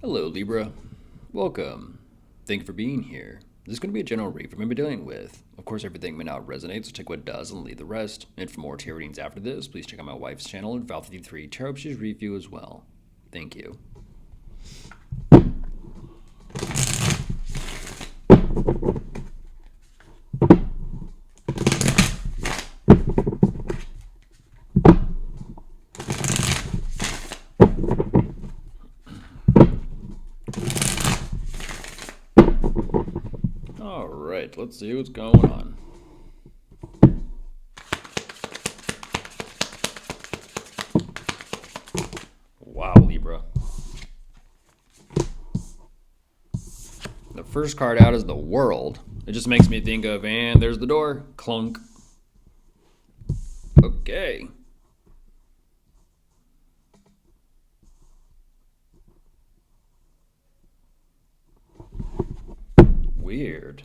Hello, Libra. Welcome. Thank you for being here. This is going to be a general read for me dealing with. Of course, everything may not resonate, so take what does and leave the rest. And for more tarot readings after this, please check out my wife's channel and Val53 Tarot She's Review as well. Thank you. All right, let's see what's going on. Wow, Libra. The first card out is the World. It just makes me think of, and there's the door. Clunk. Okay. Weird.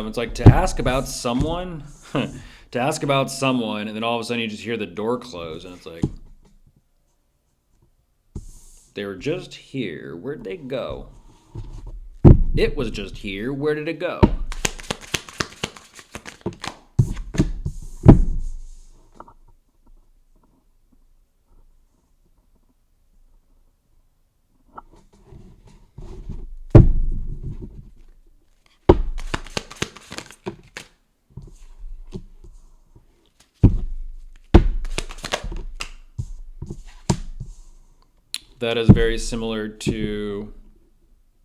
It's like to ask about someone, and then all of a sudden you just hear the door close, and it's like, they were just here. Where'd they go? It was just here. Where did it go? That is very similar to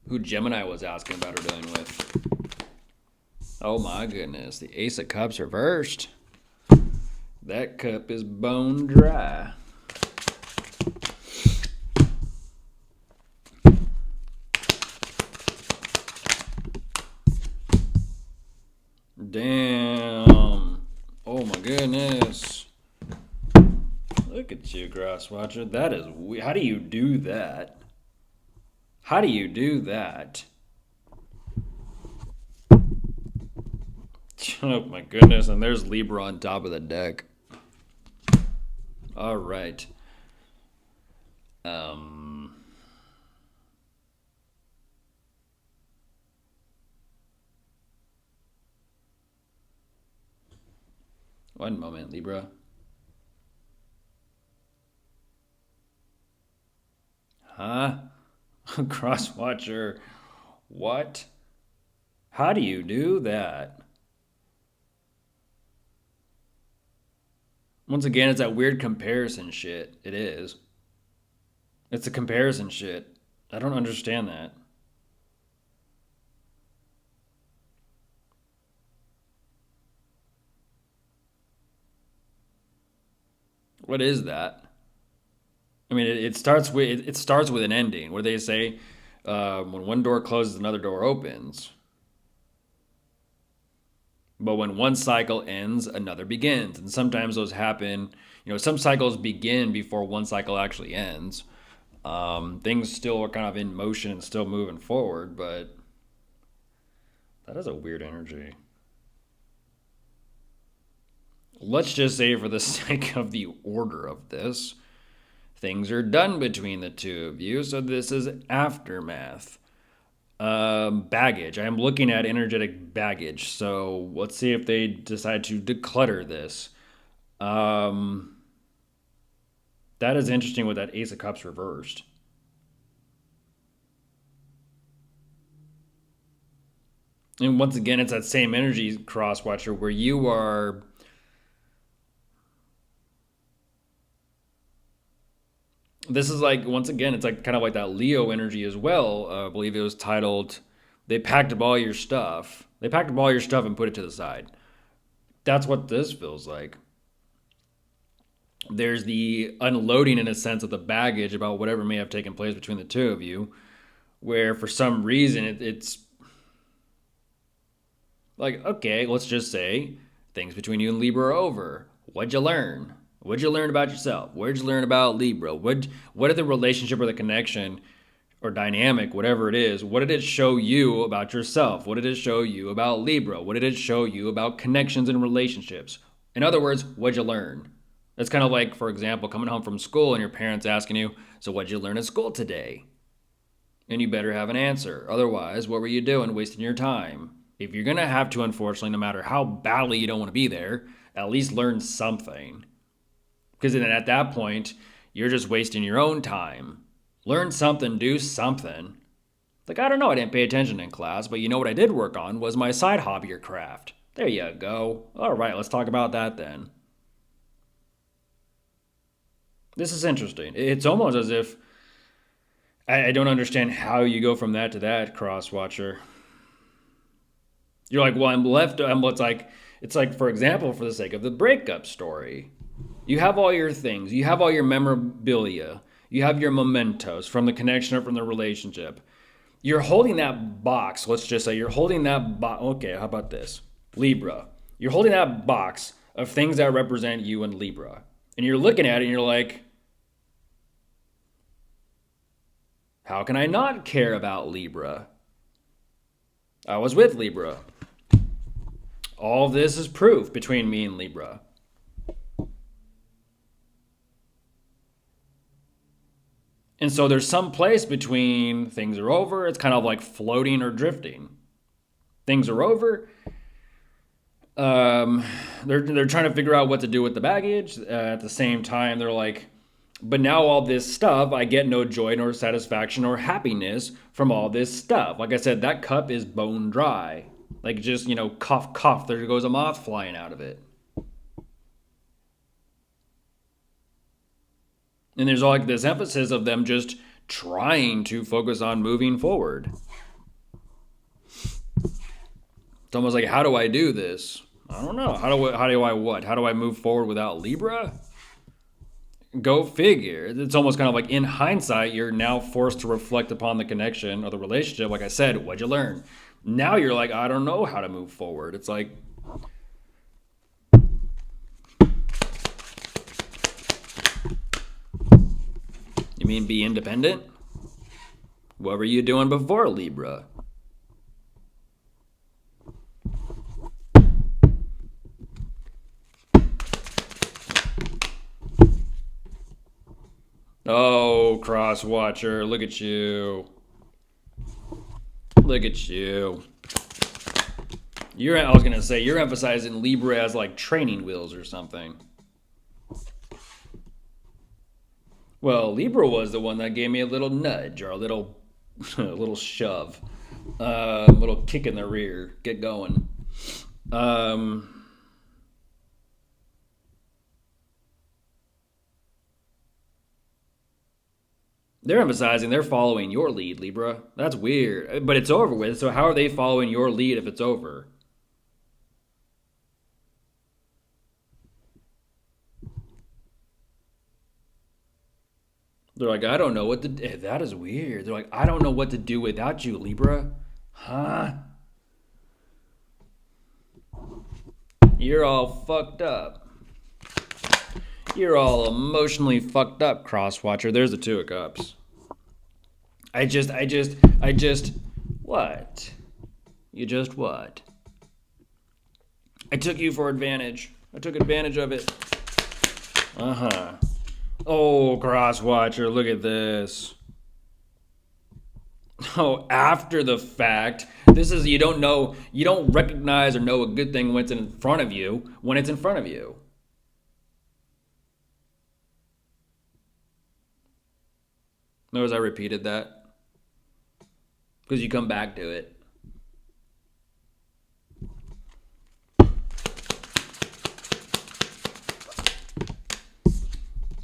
who Gemini was asking about or dealing with. Oh my goodness, the Ace of Cups reversed. That cup is bone dry. Damn. Oh my goodness. Look at you, Grasswatcher. That is weird. How do you do that? How do you do that? Oh my goodness. And there's Libra on top of the deck. All right. One moment, Libra. Huh? Crosswatcher. What? How do you do that? Once again, it's that weird comparison shit. It is. It's a comparison shit. I don't understand that. What is that? I mean, it starts with an ending where they say when one door closes, another door opens. But when one cycle ends, another begins, and sometimes those happen. Some cycles begin before one cycle actually ends. Things still are kind of in motion and still moving forward, but that is a weird energy. Let's just say, for the sake of the order of this, things are done between the two of you, so this is aftermath. Baggage. I am looking at energetic baggage, so let's see if they decide to declutter this. That is interesting with that Ace of Cups reversed. And once again, it's that same energy, Crosswatcher, where you are... This is like, once again, it's like kind of like that Leo energy as well. I believe it was titled, They Packed Up All Your Stuff. They packed up all your stuff and put it to the side. That's what this feels like. There's the unloading, in a sense, of the baggage about whatever may have taken place between the two of you, where for some reason it's like, okay, let's just say things between you and Libra are over. What'd you learn? What'd you learn about yourself? What'd you learn about Libra? What did the relationship or the connection or dynamic, whatever it is, what did it show you about yourself? What did it show you about Libra? What did it show you about connections and relationships? In other words, what'd you learn? It's kind of like, for example, coming home from school and your parents asking you, so what'd you learn at school today? And you better have an answer. Otherwise, what were you doing wasting your time? If you're going to have to, unfortunately, no matter how badly you don't want to be there, at least learn something. Because then at that point, you're just wasting your own time. Learn something, do something. Like, I don't know, I didn't pay attention in class, but you know what I did work on was my side hobby or craft. There you go. All right, let's talk about that then. This is interesting. It's almost as if I don't understand how you go from that to that, Crosswatcher. You're like, well, I'm left. It's like, for example, for the sake of the breakup story, you have all your things, you have all your memorabilia, you have your mementos from the connection or from the relationship. You're holding that box. Let's just say you're holding that box. Okay, how about this? Libra. You're holding that box of things that represent you and Libra. And you're looking at it and you're like, how can I not care about Libra? I was with Libra. All this is proof between me and Libra. And so there's some place between things are over. It's kind of like floating or drifting. Things are over. They're trying to figure out what to do with the baggage. At the same time, they're like, but now all this stuff, I get no joy nor satisfaction or happiness from all this stuff. Like I said, that cup is bone dry. Like just, cough, cough, there goes a moth flying out of it. And there's like this emphasis of them just trying to focus on moving forward. It's almost like, how do I do this? I don't know. How do I what? How do I move forward without Libra? Go figure. It's almost kind of like in hindsight, you're now forced to reflect upon the connection or the relationship. Like I said, what'd you learn? Now you're like, I don't know how to move forward. It's like, you mean be independent? What were you doing before Libra? Oh, Crosswatcher, look at you. Look at you. I was going to say, you're emphasizing Libra as like training wheels or something. Well, Libra was the one that gave me a little nudge or a little shove. A little kick in the rear. Get going. They're emphasizing they're following your lead, Libra. That's weird. But it's over with, so how are they following your lead if it's over? They're like, I don't know what to do. That is weird. They're like, I don't know what to do without you, Libra. Huh? You're all fucked up. You're all emotionally fucked up, Crosswatcher. There's the Two of Cups. I just, what? You just what? I took you for advantage. I took advantage of it. Uh-huh. Oh, Crosswatcher, look at this. Oh, after the fact. This is, you don't recognize or know a good thing when it's in front of you, when it's in front of you. Notice I repeated that? Because you come back to it.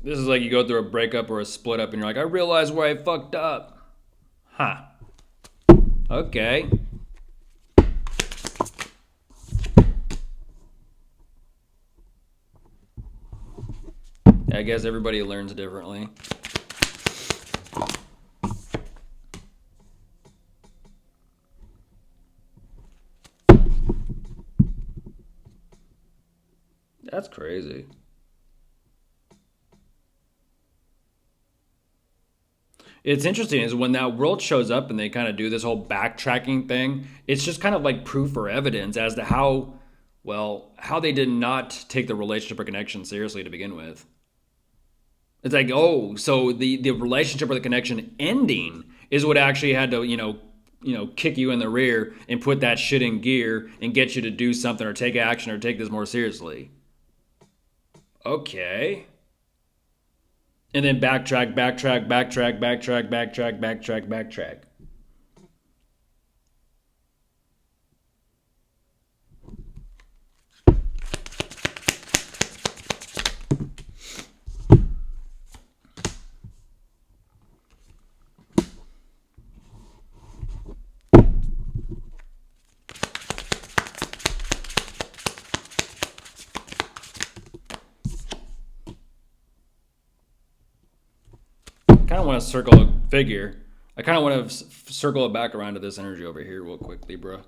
This is like you go through a breakup or a split up and you're like, I realized where I fucked up. Huh. Okay. I guess everybody learns differently. That's crazy. It's interesting is when that world shows up and they kind of do this whole backtracking thing, it's just kind of like proof or evidence as to how Well, how they did not take the relationship or connection seriously to begin with. It's like, oh, so the relationship or the connection ending is what actually had to, kick you in the rear and put that shit in gear and get you to do something or take action or take this more seriously. Okay. And then backtrack. I kind of want to circle a figure. I kind of want to circle it back around to this energy over here real quick, Libra.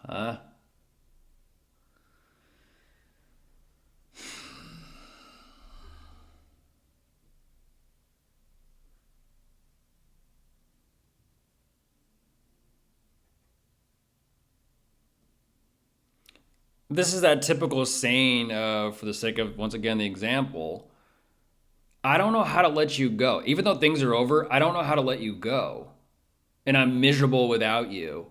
Huh? This is that typical saying, for the sake of, once again, the example. I don't know how to let you go. Even though things are over, I don't know how to let you go. And I'm miserable without you.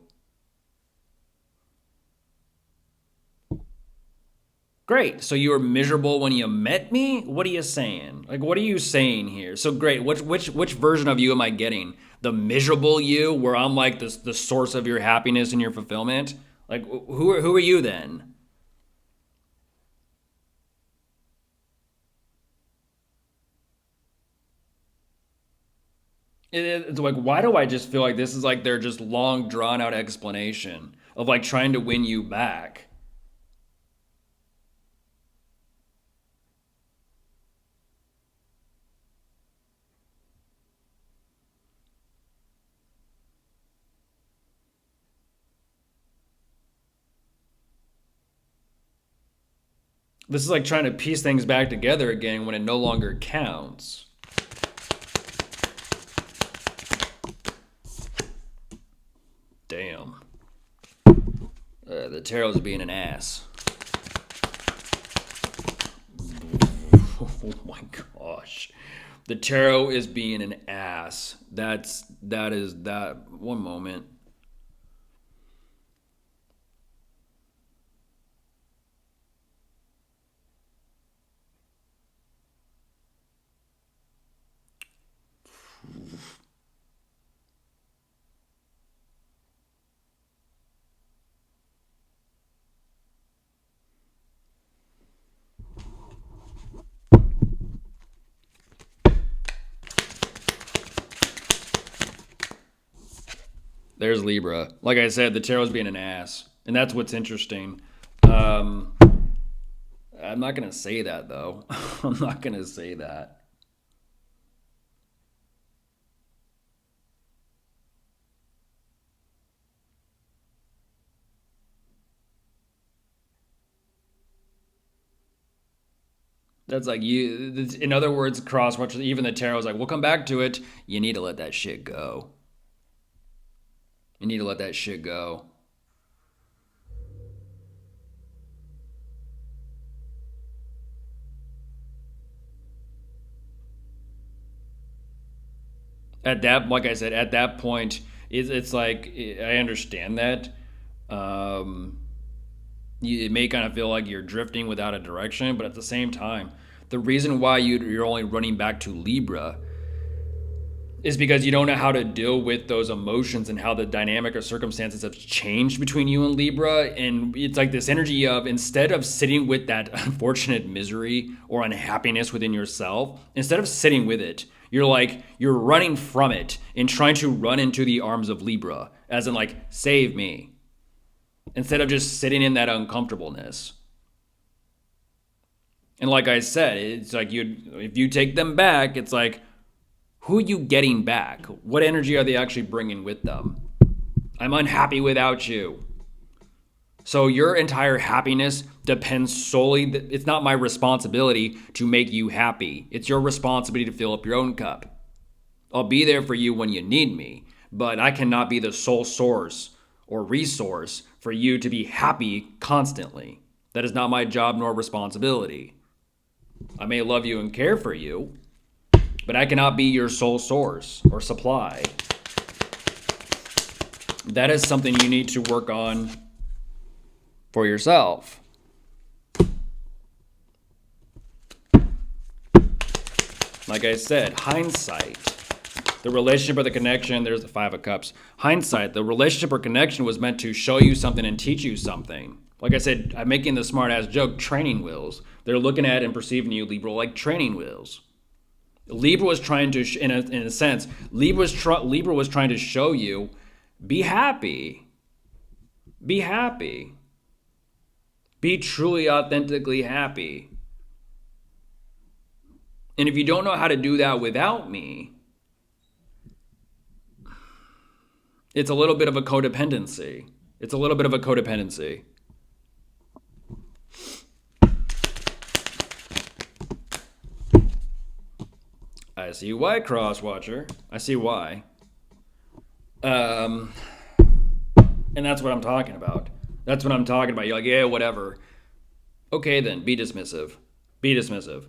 Great. So you were miserable when you met me? What are you saying? Like, what are you saying here? So great. Which version of you am I getting? The miserable you, where I'm like the source of your happiness and your fulfillment? Like, who are you then? It's like, why do I just feel like this is like their just long drawn out explanation of like trying to win you back? This is like trying to piece things back together again when it no longer counts. Damn. The tarot's being an ass. Oh my gosh. The tarot is being an ass. That is that one moment. There's Libra. Like I said, the tarot's being an ass. And that's what's interesting. Um, I'm not going to say that, though. I'm not going to say that. That's like you, in other words, cross much, even the tarot's like, we'll come back to it. You need to let that shit go. You need to let that shit go. At that, like I said, at that point, it's like, I understand that. Um, it may kind of feel like you're drifting without a direction, but at the same time, the reason why you're only running back to Libra is because you don't know how to deal with those emotions and how the dynamic or circumstances have changed between you and Libra. And it's like this energy of, instead of sitting with that unfortunate misery or unhappiness within yourself, instead of sitting with it, You're running from it and trying to run into the arms of Libra, as in like, save me, instead of just sitting in that uncomfortableness. And like I said, it's like if you take them back, it's like, who are you getting back? What energy are they actually bringing with them? I'm unhappy without you. So your entire happiness depends solely, it's not my responsibility to make you happy. It's your responsibility to fill up your own cup. I'll be there for you when you need me, but I cannot be the sole source or resource for you to be happy constantly. That is not my job nor responsibility. I may love you and care for you, but I cannot be your sole source or supply. That is something you need to work on for yourself. Like I said, hindsight, the relationship or the connection, there's the Five of Cups. Hindsight, the relationship or connection was meant to show you something and teach you something. Like I said, I'm making the smart ass joke, training wheels. They're looking at and perceiving you, Libra, like training wheels. Libra was trying to, in a sense, Libra was trying to show you, be happy. Be happy. Be truly, authentically happy. And if you don't know how to do that without me, it's a little bit of a codependency. It's a little bit of a codependency. I see why, Crosswatcher. I see why. And that's what I'm talking about. That's what I'm talking about. You're like, yeah, whatever. Okay, then, be dismissive. Be dismissive.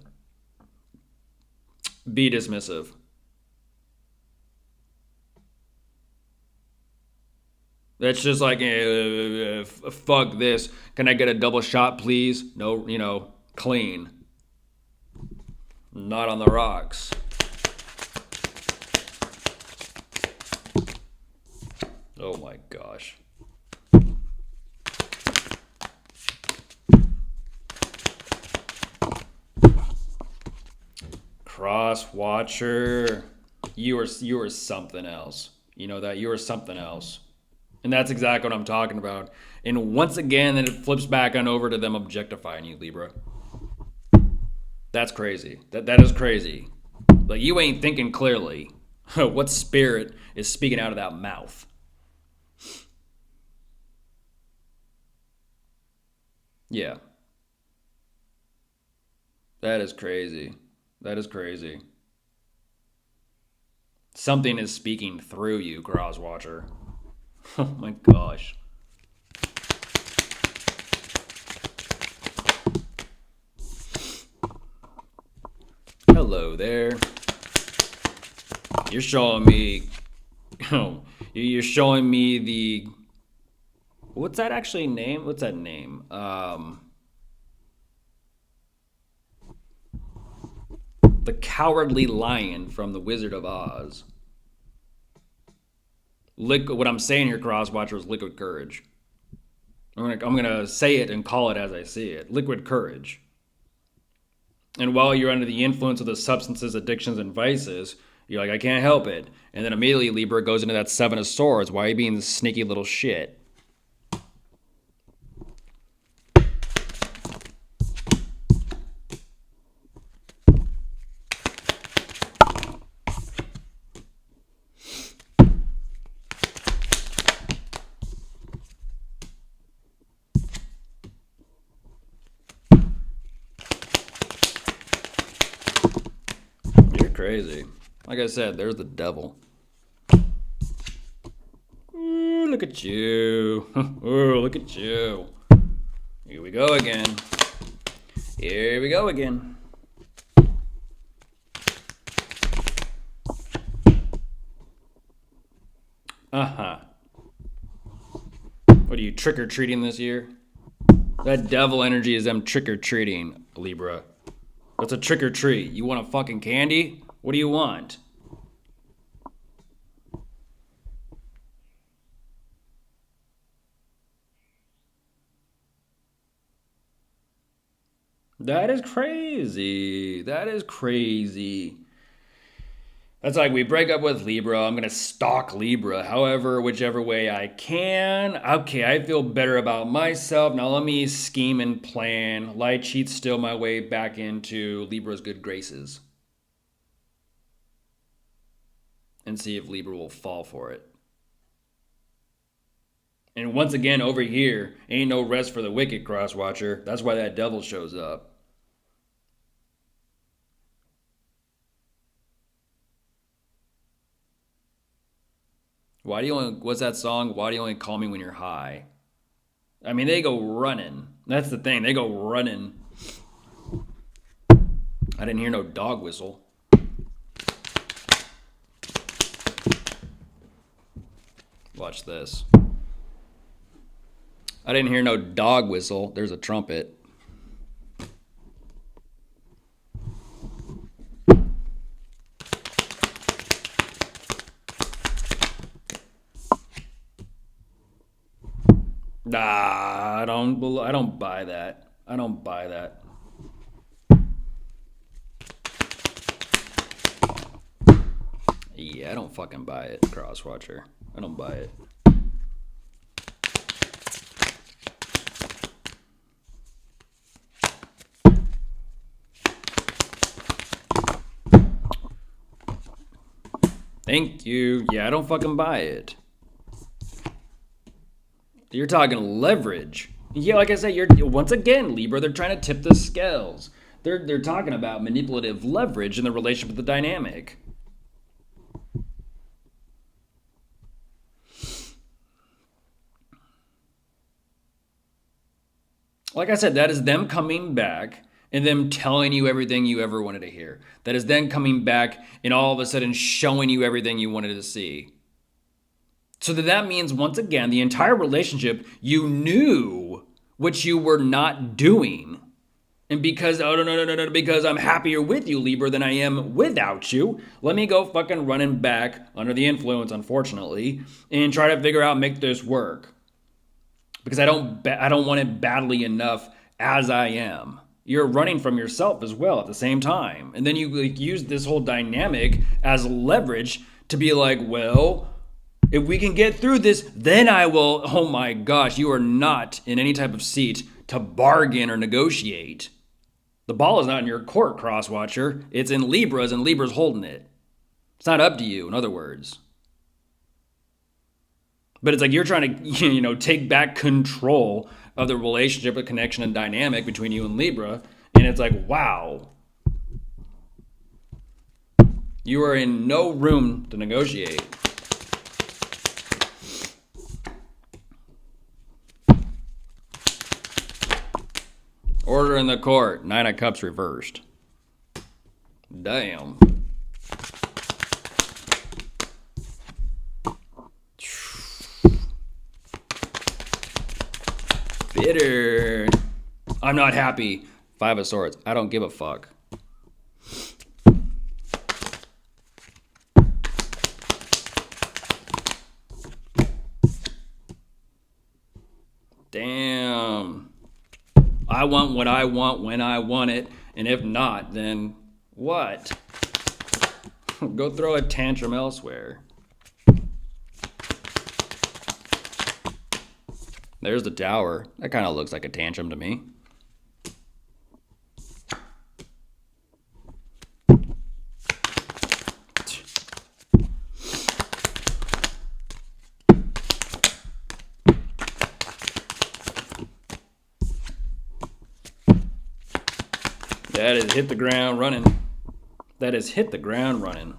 Be dismissive. That's just like, fuck this. Can I get a double shot, please? No, clean. Not on the rocks. Oh my gosh. Crosswatcher, you are something else. You know that? You are something else. And that's exactly what I'm talking about. And once again, then it flips back on over to them objectifying you, Libra. That's crazy. That is crazy. Like, you ain't thinking clearly. What spirit is speaking out of that mouth? Yeah. That is crazy. That is crazy. Something is speaking through you, Crosswatcher. Oh my gosh. Hello there. You're showing me... You're showing me the... What's that actually name? What's that name? The Cowardly Lion from The Wizard of Oz. What I'm saying here, Crosswatcher, is liquid courage. I'm gonna say it and call it as I see it. Liquid courage. And while you're under the influence of the substances, addictions, and vices, you're like, I can't help it. And then immediately Libra goes into that Seven of Swords. Why are you being this sneaky little shit? Crazy. Like I said, there's the devil. Ooh, look at you. Ooh, look at you. Here we go again. Here we go again. Uh-huh. What are you, trick-or-treating this year? That devil energy is them trick-or-treating, Libra. That's a trick-or-treat. You want a fucking candy? What do you want? That is crazy. That is crazy. That's like we break up with Libra. I'm going to stalk Libra, however, whichever way I can. Okay, I feel better about myself. Now let me scheme and plan. Lie, cheat, steal my way back into Libra's good graces. And see if Libra will fall for it. And once again, over here, ain't no rest for the wicked, Crosswatcher. That's why that devil shows up. Why do you only, what's that song? Why do you only call me when you're high? I mean, they go running. That's the thing. They go running. I didn't hear no dog whistle. Watch this. I didn't hear no dog whistle. There's a trumpet. Nah, I don't buy that. I don't buy that. Yeah, I don't fucking buy it, Crosswatcher. I don't buy it. Thank you. Yeah, I don't fucking buy it. You're talking leverage. Yeah, like I said, you're once again, Libra, they're trying to tip the scales. They're talking about manipulative leverage in the relationship with the dynamic. Like I said, that is them coming back and them telling you everything you ever wanted to hear. That is them coming back and all of a sudden showing you everything you wanted to see. So that means, once again, the entire relationship, you knew what you were not doing. And because, oh, no, because I'm happier with you, Libra, than I am without you, let me go fucking running back under the influence, unfortunately, and try to figure out, make this work. Because I don't want it badly enough as I am. You're running from yourself as well at the same time. And then you use this whole dynamic as leverage to be like, well, if we can get through this, then I will. Oh my gosh, you are not in any type of seat to bargain or negotiate. The ball is not in your court, Crosswatcher. It's in Libra's, and Libra's holding it. It's not up to you, in other words. But it's like you're trying to, take back control of the relationship, the connection, and dynamic between you and Libra. And it's like, wow. You are in no room to negotiate. Order in the court. 9 of Cups reversed. Damn. Bitter. I'm not happy. 5 of Swords. I don't give a fuck. Damn. I want what I want when I want it, and if not, then what? Go throw a tantrum elsewhere. There's the Tower. That kind of looks like a tantrum to me. That is hit the ground running. That is hit the ground running.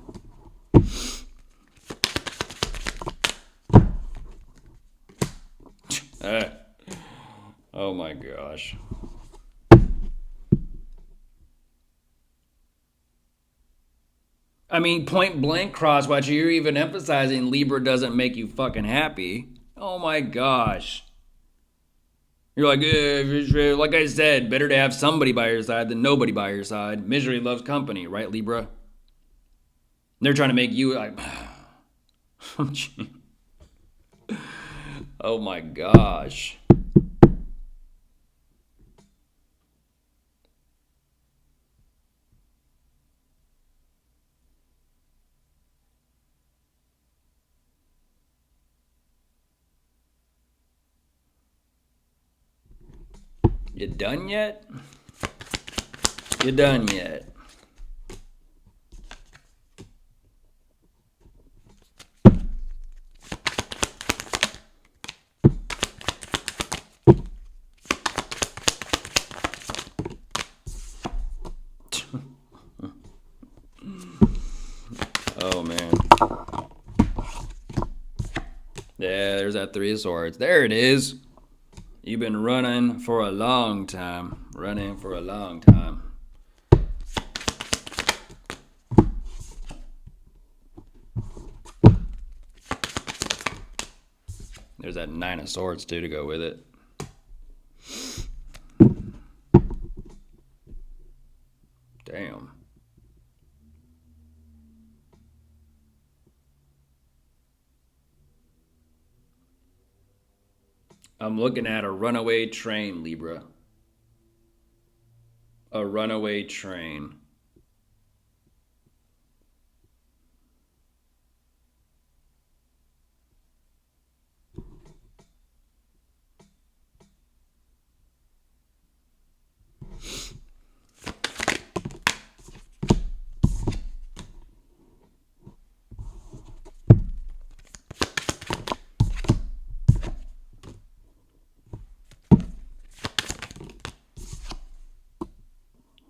Oh my gosh. I mean, point blank, Crosswatcher, you're even emphasizing Libra doesn't make you fucking happy. Oh my gosh. You're like, like I said, better to have somebody by your side than nobody by your side. Misery loves company, right, Libra? They're trying to make you like, oh my gosh. You done yet? You done yet? Oh, man. Yeah, there's that 3 of Swords. There it is. You've been running for a long time. Running for a long time. There's that 9 of Swords, too, to go with it. Damn. I'm looking at a runaway train, Libra. A runaway train.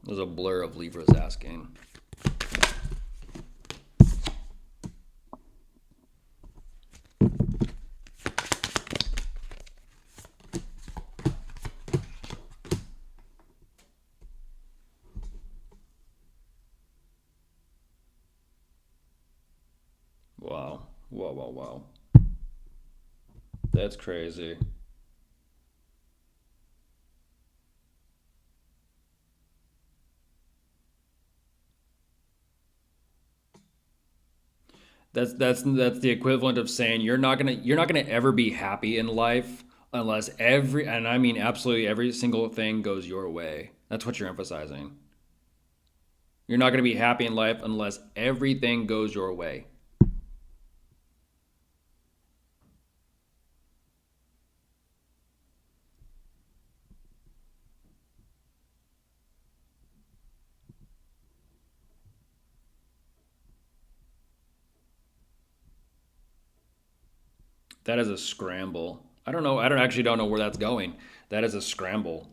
There's a blur of Libra's asking. Wow. Whoa, whoa, whoa. That's crazy. That's the equivalent of saying you're not gonna ever be happy in life unless and I mean absolutely every single thing goes your way. That's what you're emphasizing. You're not gonna be happy in life unless everything goes your way. That is a scramble. I don't know. I don't know where that's going. That is a scramble.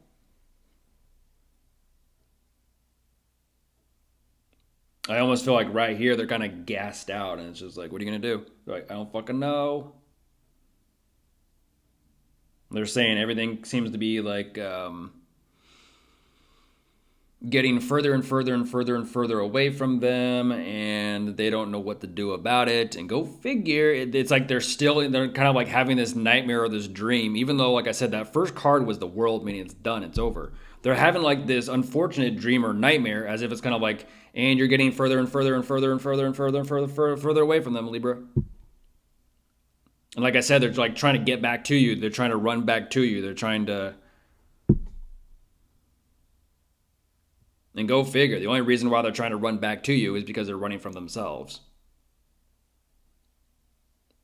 I almost feel like right here they're kind of gassed out, and it's just like, what are you gonna do? They're like, I don't fucking know. They're saying everything seems to be like getting further and further and further and further away from them, and they don't know what to do about it. And go figure, it's like they're kind of like having this nightmare or this dream, even though, like I said, that first card was the world, meaning it's done, it's over. They're having like this unfortunate dream or nightmare, as if it's kind of like, and you're getting further and further and further and further and further and further away from them, Libra. And like I said, they're like trying to get back to you. They're trying to run back to you. They're trying to. And go figure. The only reason why they're trying to run back to you is because they're running from themselves.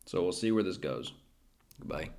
So we'll see where this goes. Goodbye.